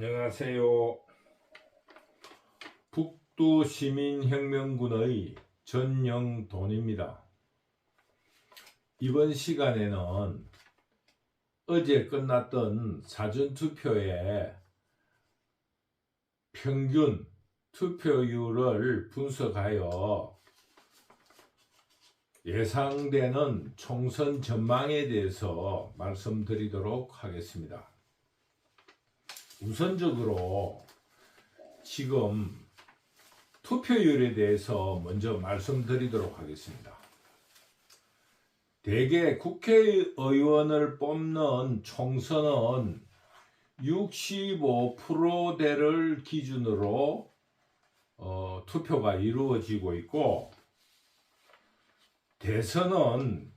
안녕하세요. 북두시민혁명군의 전영돈입니다. 이번 시간에는 어제 끝났던 사전투표의 평균 투표율을 분석하여 예상되는 총선 전망에 대해서 말씀드리도록 하겠습니다. 우선적으로 지금 투표율에 대해서 먼저 말씀드리도록 하겠습니다. 대개 국회의원을 뽑는 총선은 65%대를 기준으로 투표가 이루어지고 있고, 대선은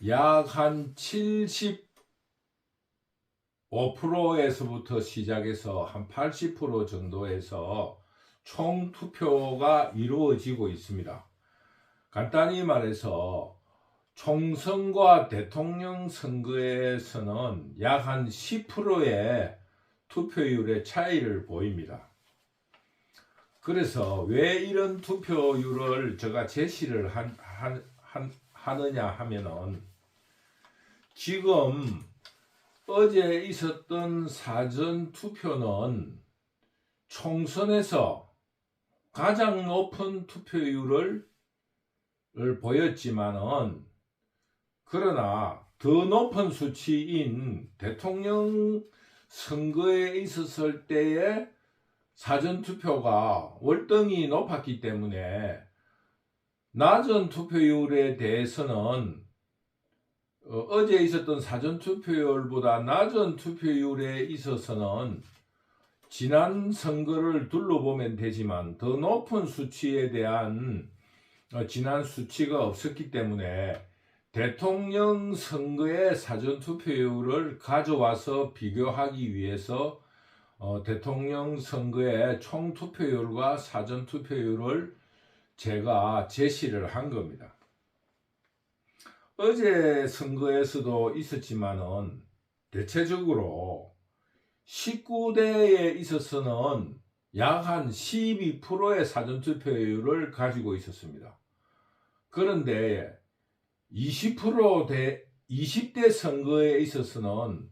약 한 75%에서부터 시작해서 한 80% 정도에서 총 투표가 이루어지고 있습니다. 간단히 말해서 총선과 대통령 선거에서는 약 한 10%의 투표율의 차이를 보입니다. 그래서 왜 이런 투표율을 제가 제시를 하느냐 하면은, 지금 어제 있었던 사전투표는 총선에서 가장 높은 투표율을 보였지만은, 그러나 더 높은 수치인 대통령 선거에 있었을 때의 사전투표가 월등히 높았기 때문에 낮은 투표율에 대해서는 어제 있었던 사전투표율보다 낮은 투표율에 있어서는 지난 선거를 둘러보면 되지만 더 높은 수치에 대한 지난 수치가 없었기 때문에 대통령 선거의 사전투표율을 가져와서 비교하기 위해서 대통령 선거의 총투표율과 사전투표율을 제가 제시를 한 겁니다. 어제 선거에서도 있었지만은 대체적으로 19대에 있어서는 약 한 12%의 사전투표율을 가지고 있었습니다. 그런데 20대 선거에 있어서는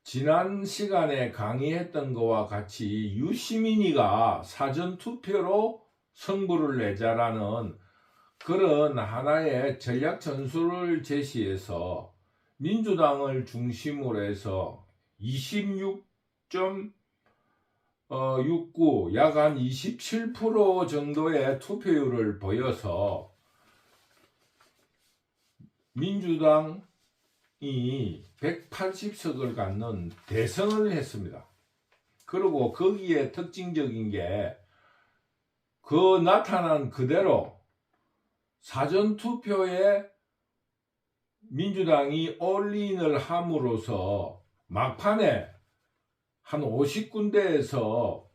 지난 시간에 강의했던 것과 같이 유시민이가 사전투표로 승부를 내자라는 그런 하나의 전략 전술을 제시해서 민주당을 중심으로 해서 26.69, 약 한 27% 정도의 투표율을 보여서 민주당이 180석을 갖는 대선을 했습니다. 그리고 거기에 특징적인 게 그 나타난 그대로 사전투표에 민주당이 올인을 함으로써 막판에 한 50군데에서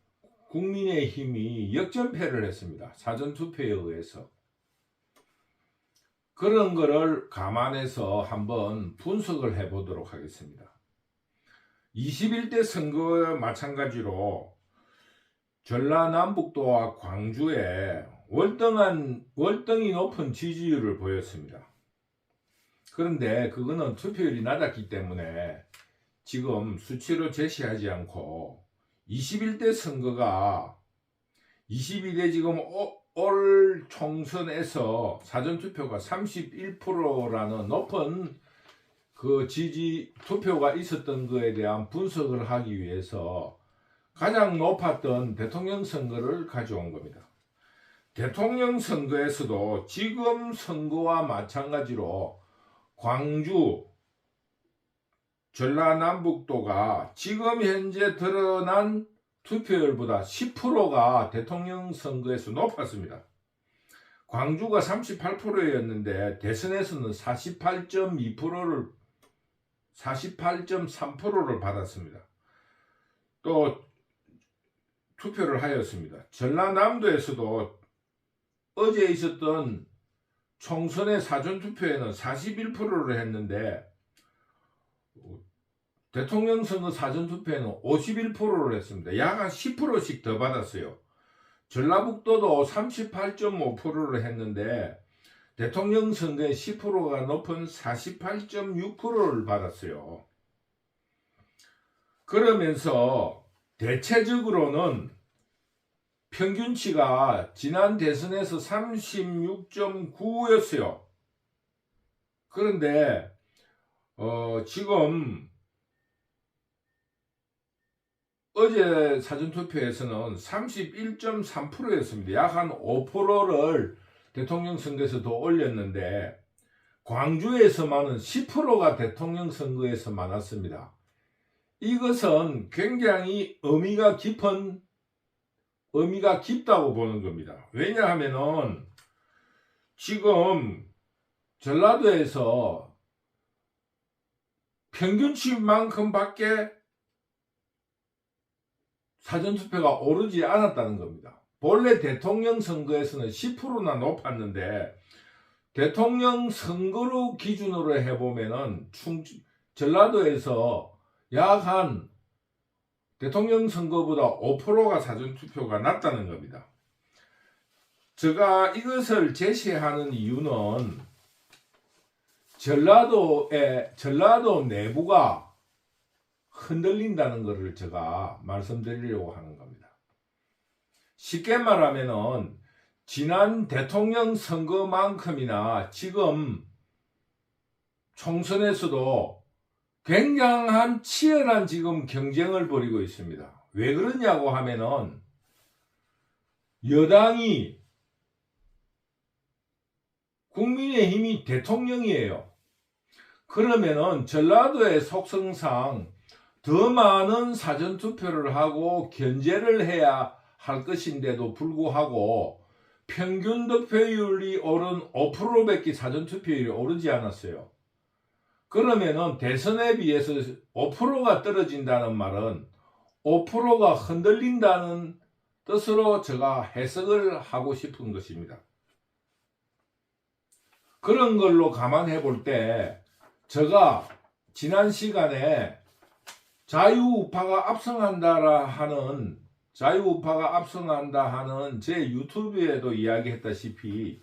국민의힘이 역전패를 했습니다. 사전투표에 의해서. 그런 거를 감안해서 한번 분석을 해보도록 하겠습니다. 21대 선거와 마찬가지로 전라남북도와 광주에 월등히 높은 지지율을 보였습니다. 그런데 그거는 투표율이 낮았기 때문에 지금 수치로 제시하지 않고, 21대 선거가 22대 지금 올 총선에서 사전투표가 31%라는 높은 그 지지 투표가 있었던 것에 대한 분석을 하기 위해서 가장 높았던 대통령 선거를 가져온 겁니다. 대통령 선거에서도 지금 선거와 마찬가지로 광주, 전라남북도가 지금 현재 드러난 투표율보다 10%가 대통령 선거에서 높았습니다. 광주가 38%였는데 대선에서는 48.3%를 받았습니다. 또 투표를 하였습니다. 전라남도에서도 어제 있었던 총선의 사전투표에는 41%를 했는데 대통령 선거 사전투표에는 51%를 했습니다. 약 한 10%씩 더 받았어요. 전라북도도 38.5%를 했는데 대통령 선거의 10%가 높은 48.6%를 받았어요. 그러면서 대체적으로는 평균치가 지난 대선에서 36.9였어요. 그런데 지금 어제 사전투표에서는 31.3%였습니다. 약 한 5%를 대통령 선거에서 더 올렸는데 광주에서만은 10%가 대통령 선거에서 많았습니다. 이것은 굉장히 의미가 깊다고 보는 겁니다. 왜냐하면은 지금 전라도에서 평균치만큼밖에 사전투표가 오르지 않았다는 겁니다. 본래 대통령 선거에서는 10%나 높았는데 대통령 선거로 기준으로 해보면은 전라도에서 약 한 대통령 선거보다 5%가 사전투표가 낮다는 겁니다. 제가 이것을 제시하는 이유는 전라도 내부가 흔들린다는 것을 제가 말씀드리려고 하는 겁니다. 쉽게 말하면은 지난 대통령 선거만큼이나 지금 총선에서도 굉장한 치열한 지금 경쟁을 벌이고 있습니다. 왜 그러냐고 하면은 여당이 국민의힘이 대통령이에요. 그러면은 전라도의 속성상 더 많은 사전투표를 하고 견제를 해야 할 것인데도 불구하고 평균 득표율이 오른 5%밖에 사전투표율이 오르지 않았어요. 그러면은 대선에 비해서 5%가 떨어진다는 말은 5%가 흔들린다는 뜻으로 제가 해석을 하고 싶은 것입니다. 그런 걸로 감안해 볼 때 제가 지난 시간에 자유우파가 압승한다 하는 제 유튜브에도 이야기했다시피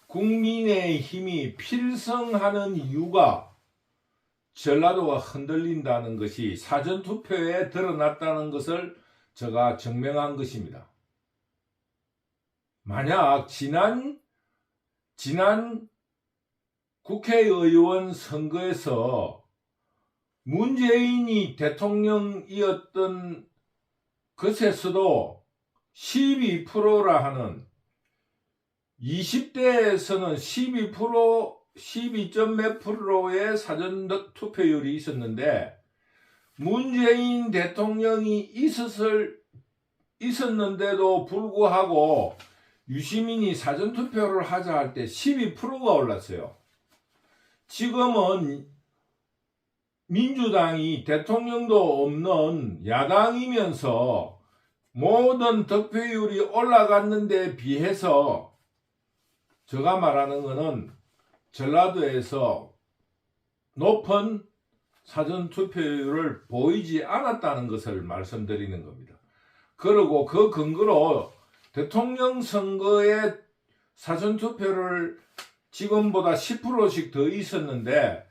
국민의힘이 필승하는 이유가 전라도가 흔들린다는 것이 사전투표에 드러났다는 것을 제가 증명한 것입니다. 만약 지난 국회의원 선거에서 문재인이 대통령이었던 것에서도 12%라 하는 20대에서는 12점 몇 프로의 사전 투표율이 있었는데 문재인 대통령이 있었는데도 불구하고 유시민이 사전 투표를 하자 할 때 12%가 올랐어요. 지금은 민주당이 대통령도 없는 야당이면서 모든 득표율이 올라갔는데 비해서 제가 말하는 것은 전라도에서 높은 사전투표율을 보이지 않았다는 것을 말씀드리는 겁니다. 그리고 그 근거로 대통령 선거에 사전투표를 지금보다 10%씩 더 있었는데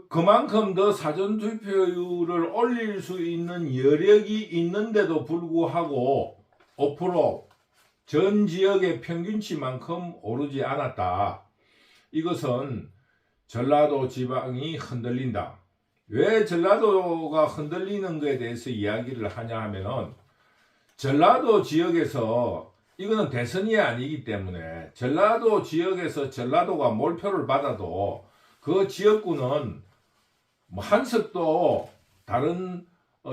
그만큼 더 사전투표율을 올릴 수 있는 여력이 있는데도 불구하고 5% 전 지역의 평균치만큼 오르지 않았다. 이것은 전라도 지방이 흔들린다. 왜 전라도가 흔들리는 것에 대해서 이야기를 하냐 하면은 전라도 지역에서 이거는 대선이 아니기 때문에 전라도 지역에서 전라도가 몰표를 받아도 그 지역구는 한 석도 다른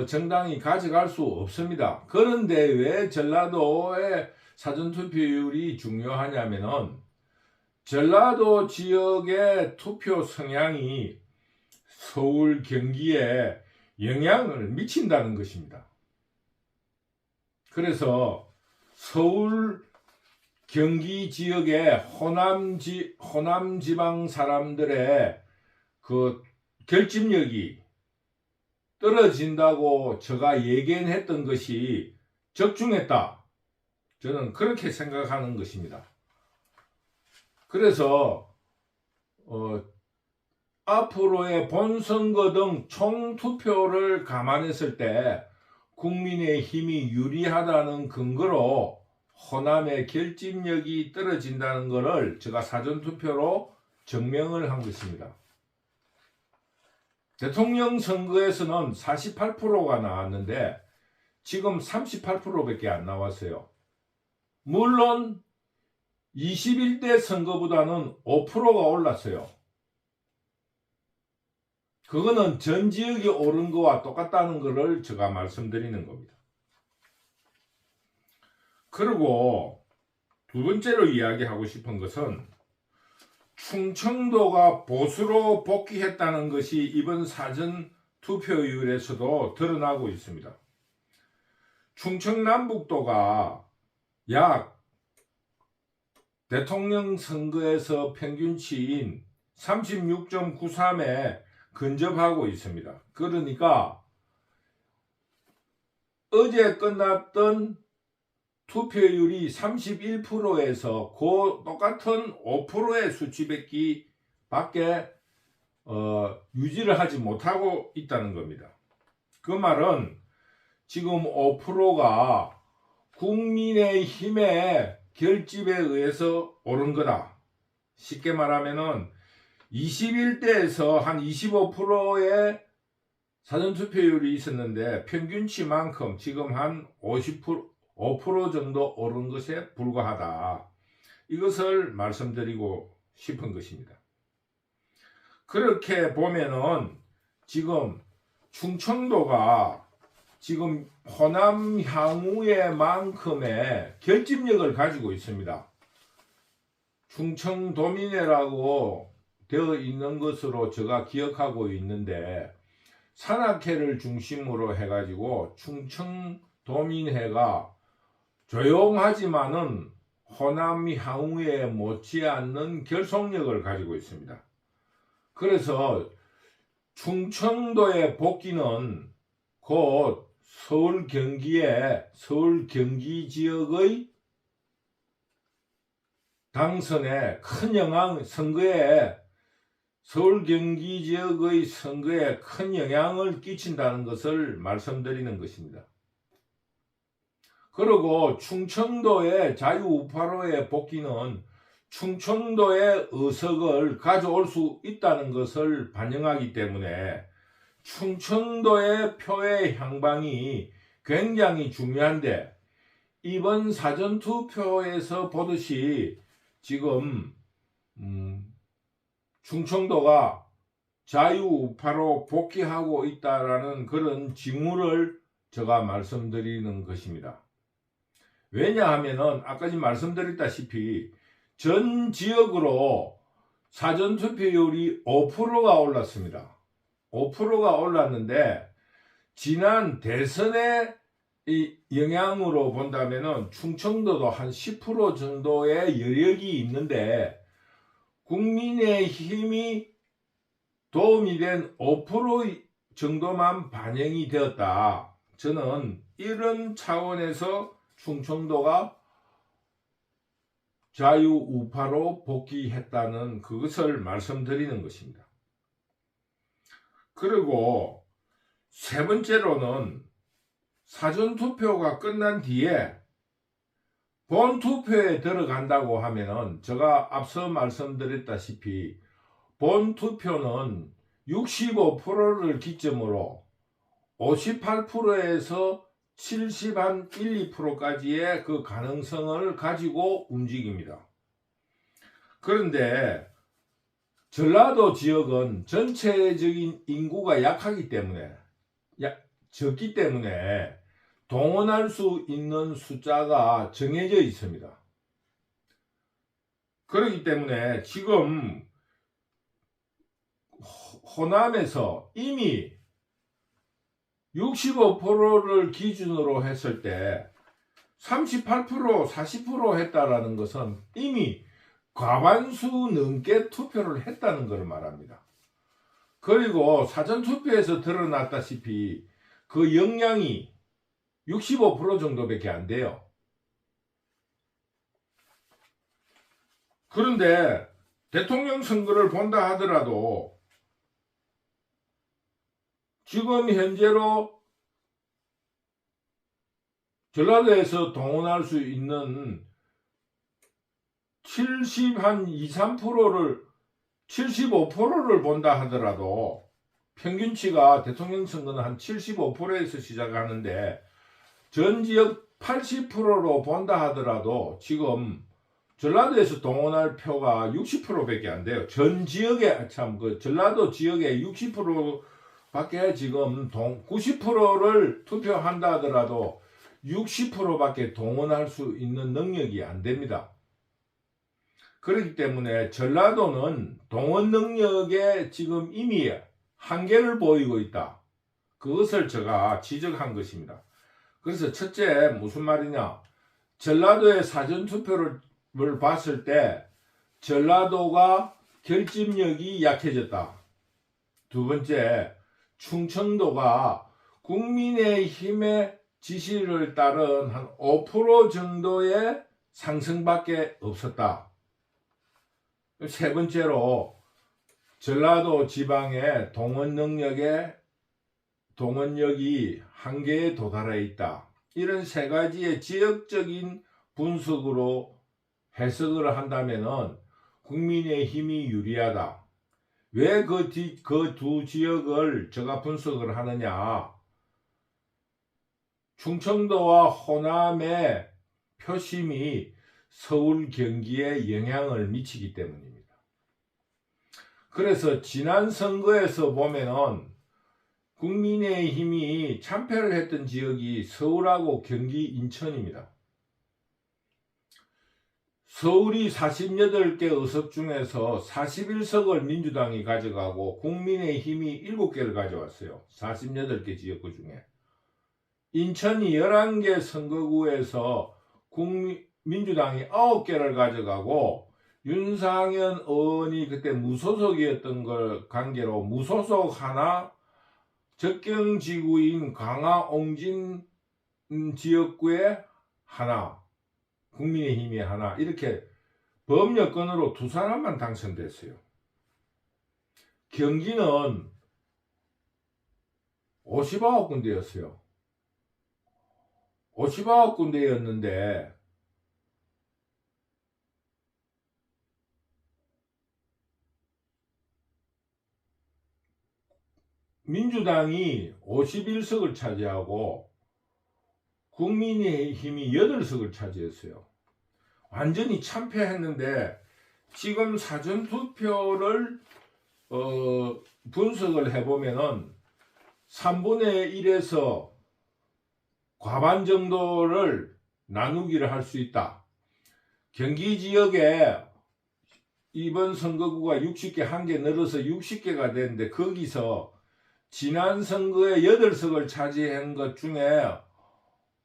정당이 가져갈 수 없습니다. 그런데 왜 전라도의 사전투표율이 중요하냐면은 전라도 지역의 투표 성향이 서울, 경기에 영향을 미친다는 것입니다. 그래서 서울, 경기 지역의 호남 지방 사람들의 그 결집력이 떨어진다고 제가 예견했던 것이 적중했다. 저는 그렇게 생각하는 것입니다. 그래서 앞으로의 본선거 등 총투표를 감안했을 때 국민의힘이 유리하다는 근거로 호남의 결집력이 떨어진다는 것을 제가 사전투표로 증명을 한 것입니다. 대통령 선거에서는 48%가 나왔는데 지금 38%밖에 안 나왔어요. 물론 21대 선거보다는 5%가 올랐어요. 그거는 전 지역이 오른 거와 똑같다는 것을 제가 말씀드리는 겁니다. 그리고 두 번째로 이야기하고 싶은 것은 충청도가 보수로 복귀했다는 것이 이번 사전 투표율에서도 드러나고 있습니다. 충청남북도가 약 대통령 선거에서 평균치인 36.93에 근접하고 있습니다. 그러니까 어제 끝났던 투표율이 31%에서 그 똑같은 5%의 수치밖에 유지를 하지 못하고 있다는 겁니다. 그 말은 지금 5%가 국민의힘의 결집에 의해서 오른 거다. 쉽게 말하면은 21대에서 한 25%의 사전투표율이 있었는데 평균치만큼 지금 한 5% 정도 오른 것에 불과하다. 이것을 말씀드리고 싶은 것입니다. 그렇게 보면은 지금 충청도가 지금 호남 향후의 만큼의 결집력을 가지고 있습니다. 충청도민회라고 되어 있는 것으로 제가 기억하고 있는데 산악회를 중심으로 해가지고 충청도민회가 조용하지만은 호남 향후에 못지않는 결속력을 가지고 있습니다. 그래서 충청도의 복귀는 곧 서울 경기 지역의 당선에 큰 영향, 서울 경기 지역의 선거에 큰 영향을 끼친다는 것을 말씀드리는 것입니다. 그리고 충청도의 자유우파로의 복귀는 충청도의 의석을 가져올 수 있다는 것을 반영하기 때문에 충청도의 표의 향방이 굉장히 중요한데 이번 사전투표에서 보듯이 지금 충청도가 자유우파로 복귀하고 있다라는 그런 징후를 제가 말씀드리는 것입니다. 왜냐하면은 아까 말씀드렸다시피 전 지역으로 사전투표율이 5%가 올랐습니다. 5%가 올랐는데 지난 대선의 이 영향으로 본다면은 충청도도 한 10% 정도의 여력이 있는데 국민의힘이 도움이 된 5% 정도만 반영이 되었다. 저는 이런 차원에서 충청도가 자유우파로 복귀했다는 그것을 말씀드리는 것입니다. 그리고 세 번째로는 사전투표가 끝난 뒤에 본투표에 들어간다고 하면은 제가 앞서 말씀드렸다시피 본투표는 65%를 기점으로 58%에서 70한 1, 2%까지의 그 가능성을 가지고 움직입니다. 그런데 전라도 지역은 전체적인 인구가 적기 때문에 동원할 수 있는 숫자가 정해져 있습니다. 그렇기 때문에 지금 호남에서 이미 65%를 기준으로 했을 때 38%, 40% 했다라는 것은 이미 과반수 넘게 투표를 했다는 것을 말합니다. 그리고 사전투표에서 드러났다시피 그 역량이 65% 정도밖에 안 돼요. 그런데 대통령 선거를 본다 하더라도 지금 현재로 전라도에서 동원할 수 있는 75%를 본다 하더라도 평균치가 대통령 선거는 한 75%에서 시작하는데 전 지역 80%로 본다 하더라도 지금 전라도에서 동원할 표가 60%밖에 안 돼요. 전 지역에 그 전라도 지역에 60%밖에 지금 90%를 투표한다 하더라도 60%밖에 동원할 수 있는 능력이 안 됩니다. 그렇기 때문에 전라도는 동원 능력에 지금 이미 한계를 보이고 있다. 그것을 제가 지적한 것입니다. 그래서 첫째 무슨 말이냐, 전라도의 사전투표를 봤을 때 전라도가 결집력이 약해졌다. 두 번째, 충청도가 국민의힘의 지시를 따른 한 5% 정도의 상승밖에 없었다. 세 번째로 전라도 지방의 동원력이 한계에 도달해 있다. 이런 세 가지의 지역적인 분석으로 해석을 한다면은 국민의힘이 유리하다. 왜 그 두 지역을 제가 분석을 하느냐? 충청도와 호남의 표심이 서울, 경기에 영향을 미치기 때문입니다. 그래서 지난 선거에서 보면은 국민의힘이 참패를 했던 지역이 서울하고 경기, 인천입니다. 서울이 48개 의석 중에서 41석을 민주당이 가져가고 국민의힘이 7개를 가져왔어요. 48개 지역구 중에. 인천이 11개 선거구에서 민주당이 9개를 가져가고 윤상현 의원이 그때 무소속이었던 걸 관계로 무소속 하나, 접경지구인 강화 옹진 지역구에 하나, 국민의힘이 하나, 이렇게 범여권으로 두 사람만 당선됐어요. 경기는 59군데였어요. 59군데였는데 민주당이 51석을 차지하고 국민의힘이 8석을 차지했어요. 완전히 참패했는데 지금 사전투표를 분석을 해보면은 3분의 1에서 과반 정도를 나누기를 할 수 있다. 경기 지역에 이번 선거구가 60개, 한 개 늘어서 60개가 되는데 거기서 지난 선거에 8석을 차지한 것 중에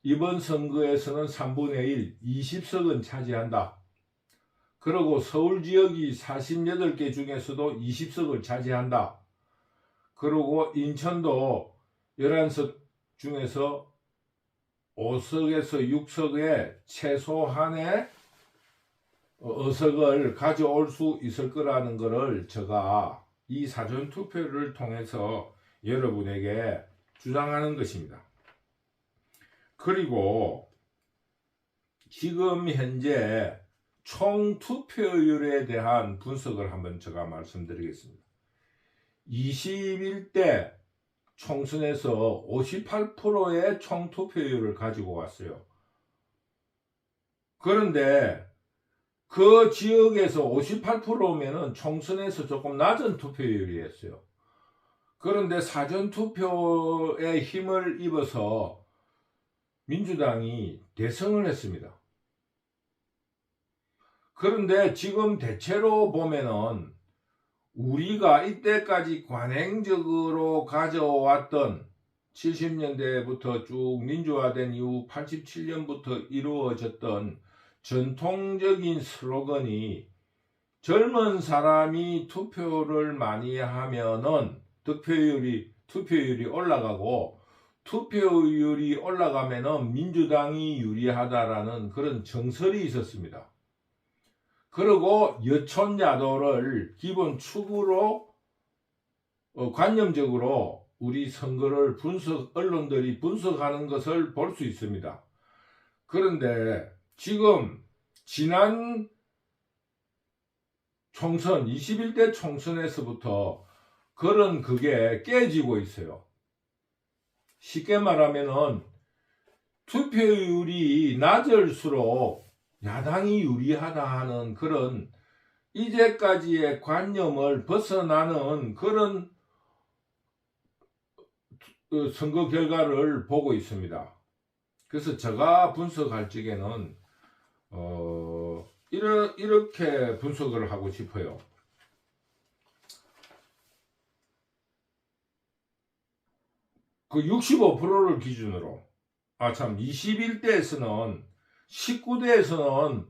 이번 선거에서는 3분의 1, 20석은 차지한다. 그리고 서울 지역이 48개 중에서도 20석을 차지한다. 그리고 인천도 11석 중에서 5석에서 6석의 최소한의 의석을 가져올 수 있을 거라는 것을 제가 이 사전투표를 통해서 여러분에게 주장하는 것입니다. 그리고 지금 현재 총 투표율에 대한 분석을 한번 제가 말씀드리겠습니다. 21대 총선에서 58%의 총 투표율을 가지고 왔어요. 그런데 그 지역에서 58%면은 총선에서 조금 낮은 투표율이었어요. 그런데 사전투표에 힘을 입어서 민주당이 대승을 했습니다. 그런데 지금 대체로 보면은 우리가 이때까지 관행적으로 가져왔던 70년대부터 쭉 민주화된 이후 87년부터 이루어졌던 전통적인 슬로건이 젊은 사람이 투표를 많이 하면은 투표율이 올라가고, 투표율이 올라가면은 민주당이 유리하다라는 그런 정설이 있었습니다. 그리고 여론야도를 기본 축으로 관념적으로 우리 선거를 언론들이 분석하는 것을 볼 수 있습니다. 그런데 지금 지난 총선 21대 총선에서부터 그런 그게 깨지고 있어요. 쉽게 말하면은 투표율이 낮을수록 야당이 유리하다 하는 그런 이제까지의 관념을 벗어나는 그런 선거 결과를 보고 있습니다. 그래서 제가 분석할 적에는 이렇게 분석을 하고 싶어요. 그 65%를 기준으로 21대에서는 19대에서는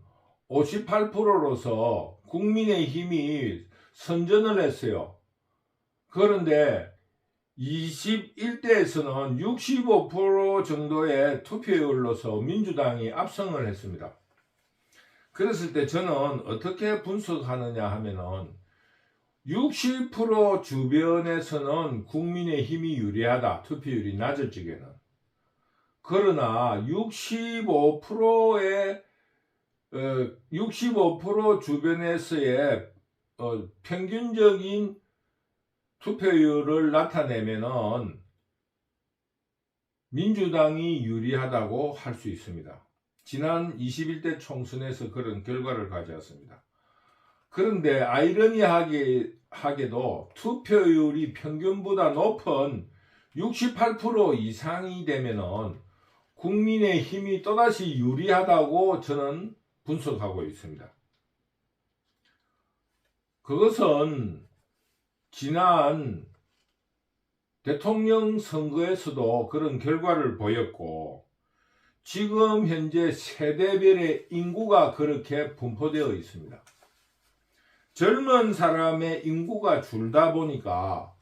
58%로서 국민의힘이 선전을 했어요. 그런데 21대에서는 65% 정도의 투표율로서 민주당이 압승을 했습니다. 그랬을 때 저는 어떻게 분석하느냐 하면은 60% 주변에서는 국민의힘이 유리하다. 투표율이 낮을 적에는. 그러나 65% 주변에서의 평균적인 투표율을 나타내면은 민주당이 유리하다고 할 수 있습니다. 지난 21대 총선에서 그런 결과를 가져왔습니다. 그런데 아이러니하게도 투표율이 평균보다 높은 68% 이상이 되면은 국민의힘이 또다시 유리하다고 저는 분석하고 있습니다. 그것은 지난 대통령 선거에서도 그런 결과를 보였고, 지금 현재 세대별의 인구가 그렇게 분포되어 있습니다. 젊은 사람의 인구가 줄다 보니까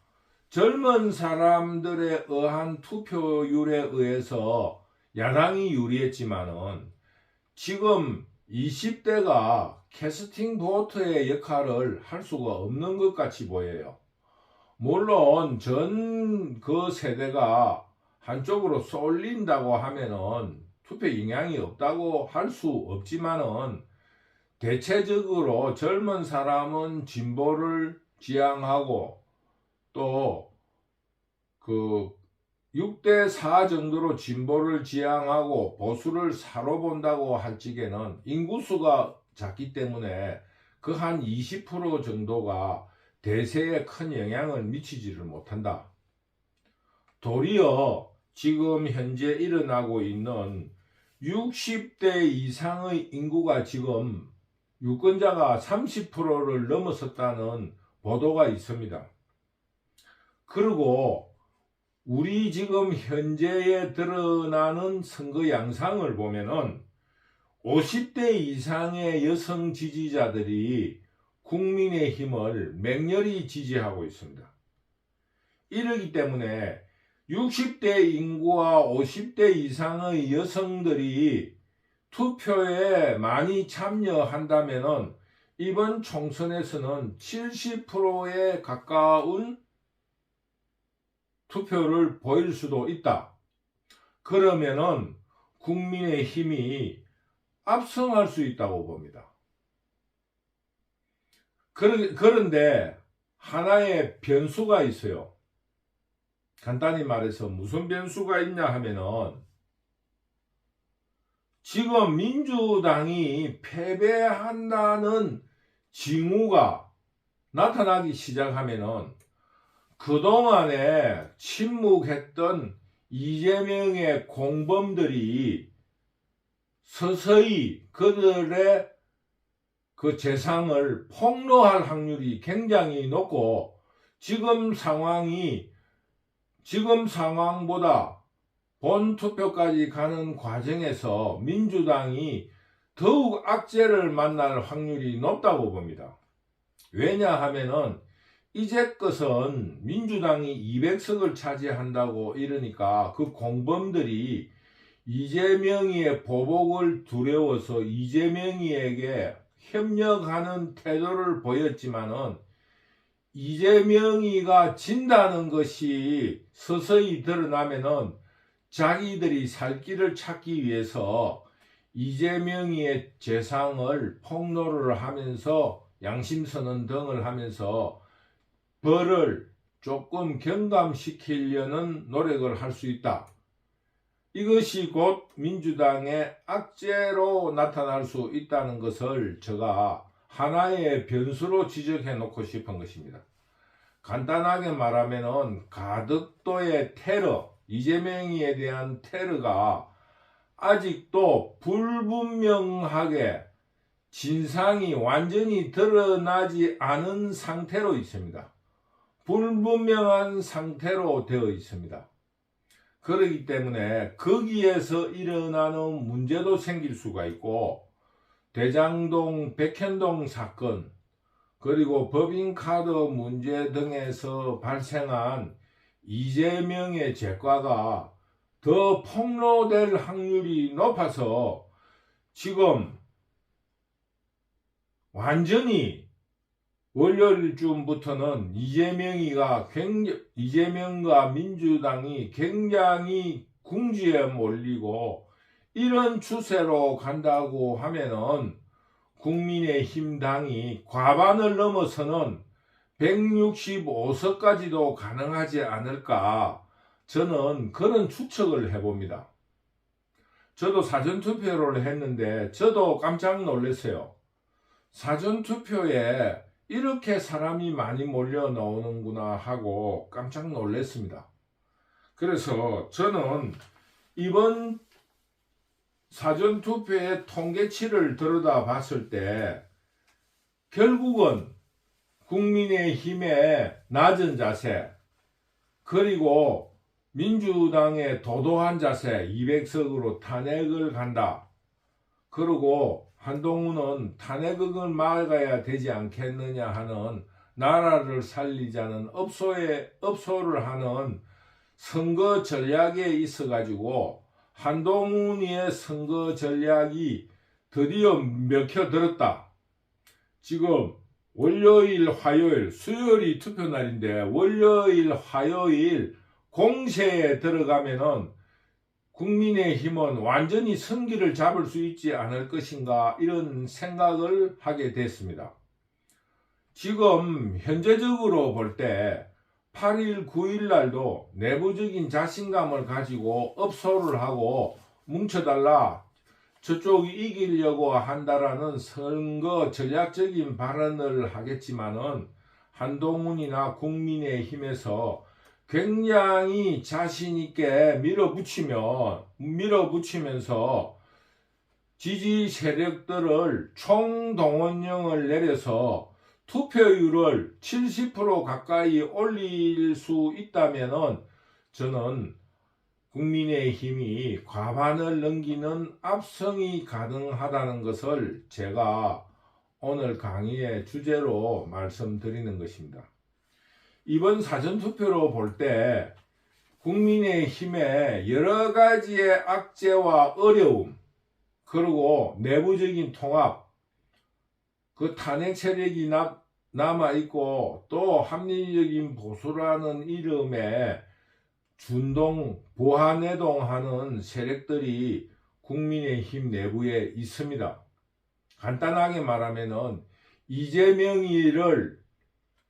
젊은 사람들에 의한 투표율에 의해서 야당이 유리했지만은 지금 20대가 캐스팅 보트의 역할을 할 수가 없는 것 같이 보여요. 물론 전 그 세대가 한쪽으로 쏠린다고 하면은 투표 영향이 없다고 할 수 없지만은 대체적으로 젊은 사람은 진보를 지향하고 또 그 6대4 정도로 진보를 지향하고 보수를 사로 본다고 할 적에는 인구수가 작기 때문에 그 한 20% 정도가 대세에 큰 영향을 미치지를 못한다. 도리어 지금 현재 일어나고 있는 60대 이상의 인구가 지금 유권자가 30%를 넘어섰다는 보도가 있습니다. 그리고 우리 지금 현재에 드러나는 선거 양상을 보면은 50대 이상의 여성 지지자들이 국민의힘을 맹렬히 지지하고 있습니다. 이러기 때문에 60대 인구와 50대 이상의 여성들이 투표에 많이 참여한다면은 이번 총선에서는 70%에 가까운 투표를 보일 수도 있다. 그러면은 국민의힘이 압승할 수 있다고 봅니다. 그런데 하나의 변수가 있어요. 간단히 말해서 무슨 변수가 있냐 하면은 지금 민주당이 패배한다는 징후가 나타나기 시작하면은 그동안에 침묵했던 이재명의 공범들이 서서히 그들의 그 재상을 폭로할 확률이 굉장히 높고, 지금 상황보다 본 투표까지 가는 과정에서 민주당이 더욱 악재를 만날 확률이 높다고 봅니다. 왜냐하면은 이제껏은 민주당이 200석을 차지한다고 이러니까 그 공범들이 이재명이의 보복을 두려워서 이재명이에게 협력하는 태도를 보였지만은 이재명이가 진다는 것이 서서히 드러나면은 자기들이 살 길을 찾기 위해서 이재명이의 재상을 폭로를 하면서 양심선언 등을 하면서 벌을 조금 경감시키려는 노력을 할 수 있다. 이것이 곧 민주당의 악재로 나타날 수 있다는 것을 제가 하나의 변수로 지적해 놓고 싶은 것입니다. 간단하게 말하면은 가덕도의 테러, 이재명이에 대한 테러가 아직도 불분명하게 진상이 완전히 드러나지 않은 상태로 있습니다. 불분명한 상태로 되어 있습니다. 그렇기 때문에 거기에서 일어나는 문제도 생길 수가 있고, 대장동 백현동 사건 그리고 법인카드 문제 등에서 발생한 이재명의 죄과가 더 폭로될 확률이 높아서 지금 완전히 월요일쯤부터는 이재명과 민주당이 굉장히 궁지에 몰리고 이런 추세로 간다고 하면은 국민의힘 당이 과반을 넘어서는 165석까지도 가능하지 않을까, 저는 그런 추측을 해봅니다. 저도 사전투표를 했는데 저도 깜짝 놀랐어요. 사전투표에 이렇게 사람이 많이 몰려 나오는구나 하고 깜짝 놀랐습니다. 그래서 저는 이번 사전투표의 통계치를 들여다 봤을 때 결국은 국민의힘의 낮은 자세, 그리고 민주당의 도도한 자세, 200석으로 탄핵을 간다. 그리고 한동훈은 탄핵을 막아야 되지 않겠느냐 하는, 나라를 살리자는 업소를 하는 선거 전략에 있어 가지고 한동훈의 선거 전략이 드디어 먹혀들었다. 지금 월요일, 화요일, 수요일이 투표날인데 월요일, 화요일 공세에 들어가면은 국민의힘은 완전히 승기를 잡을 수 있지 않을 것인가, 이런 생각을 하게 됐습니다. 지금 현재적으로 볼 때 8일, 9일 날도 내부적인 자신감을 가지고 업소를 하고 뭉쳐달라, 저쪽이 이기려고 한다라는 선거 전략적인 발언을 하겠지만은 한동훈이나 국민의힘에서 굉장히 자신있게 밀어붙이면서 지지 세력들을 총동원령을 내려서 투표율을 70% 가까이 올릴 수 있다면은 저는 국민의힘이 과반을 넘기는 압승이 가능하다는 것을 제가 오늘 강의의 주제로 말씀드리는 것입니다. 이번 사전투표로 볼 때 국민의힘의 여러 가지의 악재와 어려움, 그리고 내부적인 통합, 그 탄핵 세력이 남아있고 또 합리적인 보수라는 이름의 준동, 보완해동하는 세력들이 국민의힘 내부에 있습니다. 간단하게 말하면은 이재명이를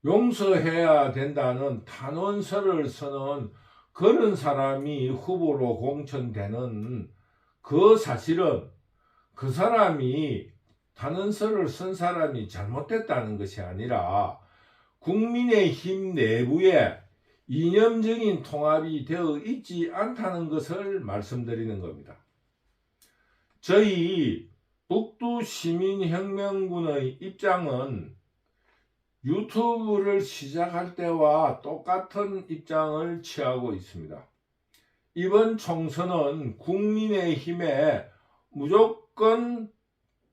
용서해야 된다는 탄원서를 쓰는 그런 사람이 후보로 공천되는 그 사실은 그 사람이 탄원서를 쓴 사람이 잘못됐다는 것이 아니라 국민의힘 내부에 이념적인 통합이 되어 있지 않다는 것을 말씀드리는 겁니다. 저희 북두시민혁명군의 입장은 유튜브를 시작할 때와 똑같은 입장을 취하고 있습니다. 이번 총선은 국민의힘에 무조건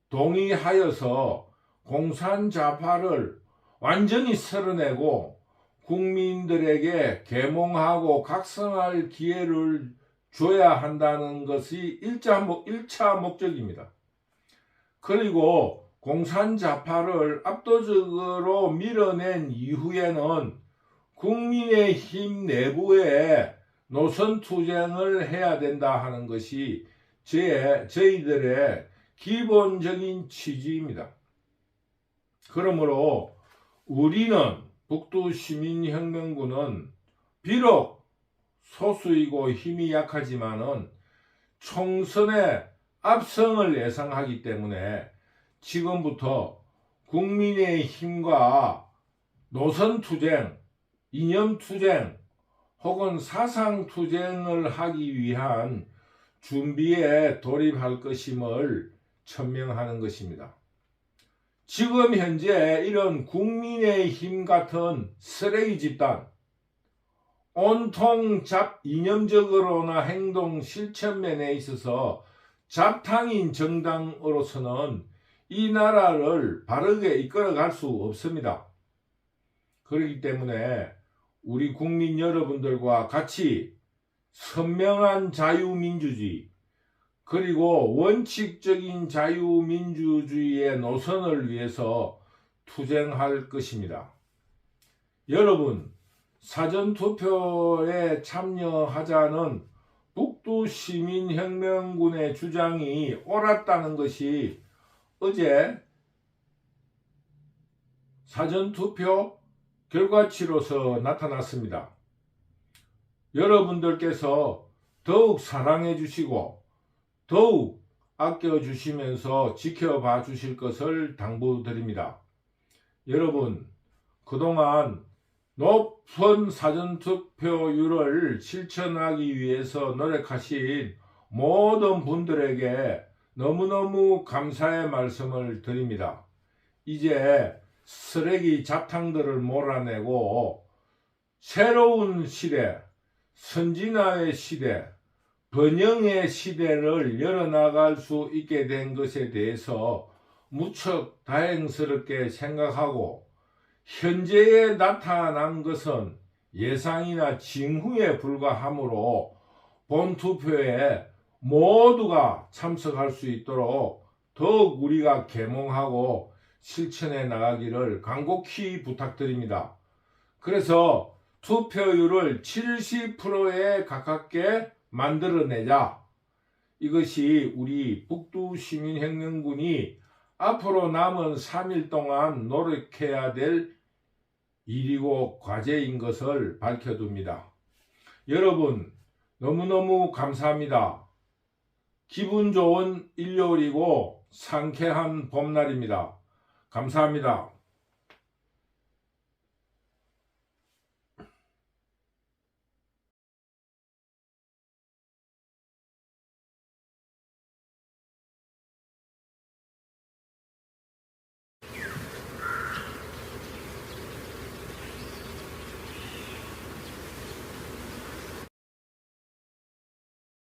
동의하여서 공산좌파를 완전히 쓸어내고 국민들에게 계몽하고 각성할 기회를 줘야 한다는 것이 1차 목적입니다. 그리고 공산좌파를 압도적으로 밀어낸 이후에는 국민의힘 내부에 노선투쟁을 해야 된다 하는 것이 저희들의 기본적인 취지입니다. 그러므로 우리는 북두시민혁명군은 비록 소수이고 힘이 약하지만은 총선의 압승을 예상하기 때문에 지금부터 국민의힘과 노선투쟁, 이념투쟁 혹은 사상투쟁을 하기 위한 준비에 돌입할 것임을 천명하는 것입니다. 지금 현재 이런 국민의힘 같은 쓰레기 집단, 온통 이념적으로나 행동 실천면에 있어서 잡탕인 정당으로서는 이 나라를 바르게 이끌어갈 수 없습니다. 그렇기 때문에 우리 국민 여러분들과 같이 선명한 자유민주주의 그리고 원칙적인 자유민주주의의 노선을 위해서 투쟁할 것입니다. 여러분, 사전투표에 참여하자는 북두시민혁명군의 주장이 옳았다는 것이 어제 사전투표 결과치로서 나타났습니다. 여러분들께서 더욱 사랑해 주시고 더욱 아껴주시면서 지켜봐 주실 것을 당부드립니다. 여러분, 그동안 높은 사전투표율을 실천하기 위해서 노력하신 모든 분들에게 너무너무 감사의 말씀을 드립니다. 이제 쓰레기 잡탕들을 몰아내고 새로운 시대, 선진화의 시대, 번영의 시대를 열어나갈 수 있게 된 것에 대해서 무척 다행스럽게 생각하고 현재에 나타난 것은 예상이나 징후에 불과하므로 본투표에 모두가 참석할 수 있도록 더욱 우리가 계몽하고 실천해 나가기를 간곡히 부탁드립니다. 그래서 투표율을 70%에 가깝게 만들어내자. 이것이 우리 북두시민혁명군이 앞으로 남은 3일 동안 노력해야 될 일이고 과제인 것을 밝혀둡니다. 여러분, 너무너무 감사합니다. 기분 좋은 일요일이고 상쾌한 봄날입니다. 감사합니다.